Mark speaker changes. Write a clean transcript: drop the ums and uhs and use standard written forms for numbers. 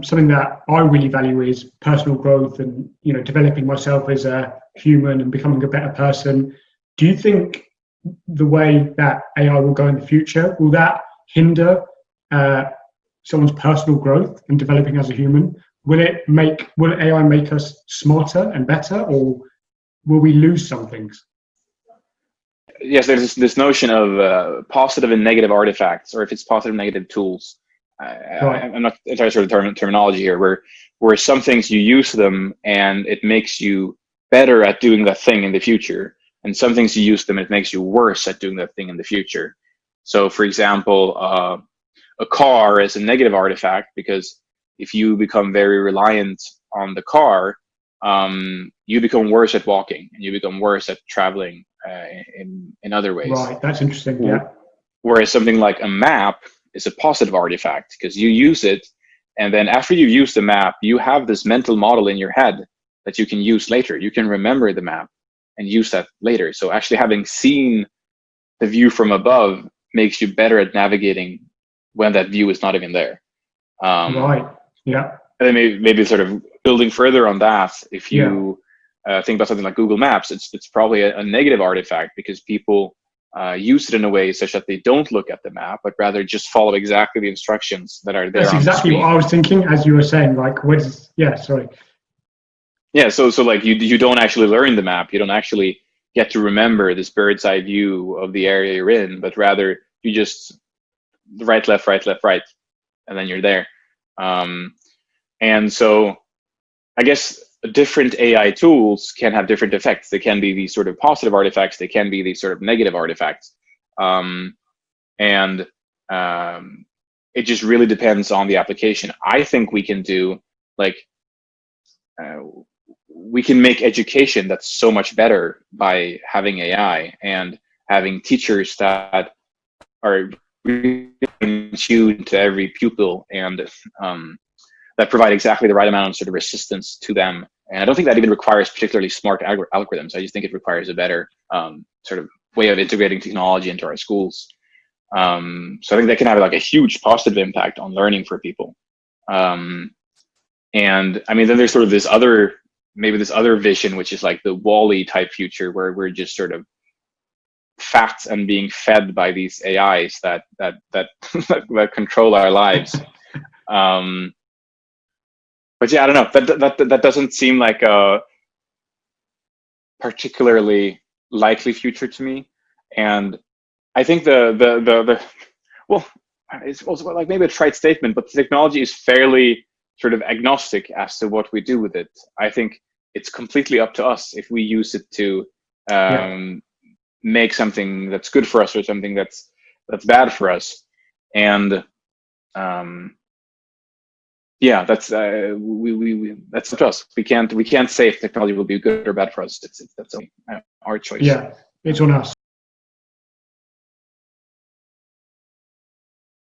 Speaker 1: something that I really value is personal growth and, developing myself as a human and becoming a better person. Do you think the way that AI will go in the future, will that hinder someone's personal growth and developing as a human? Will AI make us smarter and better, or will we lose some things?
Speaker 2: Yes, there's this notion of positive and negative artifacts, or if it's positive and negative tools.
Speaker 1: Right.
Speaker 2: I'm not entirely sure of the terminology here, where some things you use them and it makes you better at doing that thing in the future, and some things you use them and it makes you worse at doing that thing in the future. So, for example, a car is a negative artifact because if you become very reliant on the car, you become worse at walking and you become worse at traveling in other ways.
Speaker 1: Right, that's interesting. Yeah.
Speaker 2: Whereas something like a map is a positive artifact because you use it, and then after you use the map, you have this mental model in your head that you can use later. You can remember the map and use that later. So actually having seen the view from above makes you better at navigating when that view is not even there.
Speaker 1: Right. Yeah.
Speaker 2: And then maybe sort of building further on that, if you think about something like Google Maps, it's probably a negative artifact because people use it in a way such that they don't look at the map, but rather just follow exactly the instructions that are there.
Speaker 1: That's exactly what I was thinking as you were saying. Like,
Speaker 2: so like you don't actually learn the map. You don't actually get to remember this bird's eye view of the area you're in, but rather you just right, left, and then you're there. And so I guess different AI tools can have different effects. They can be these sort of positive artifacts. They can be these sort of negative artifacts. And it just really depends on the application. I think we can do we can make education that's so much better by having AI and having teachers that are really tuned to every pupil and that provide exactly the right amount of sort of resistance to them. And I don't think that even requires particularly smart algorithms. I just think it requires a better sort of way of integrating technology into our schools. So I think that can have like a huge positive impact on learning for people. And I mean, then there's sort of this other vision, which is like the WALL-E type future where we're just sort of fat and being fed by these AIs that control our lives. But yeah, I don't know. That doesn't seem like a particularly likely future to me. And I think well, it's also like maybe a trite statement, but the technology is fairly sort of agnostic as to what we do with it. I think it's completely up to us if we use it to make something that's good for us or something that's bad for us. And yeah, that's that's up to us. We can't say if technology will be good or bad for us. That's our choice.
Speaker 1: Yeah, it's on us.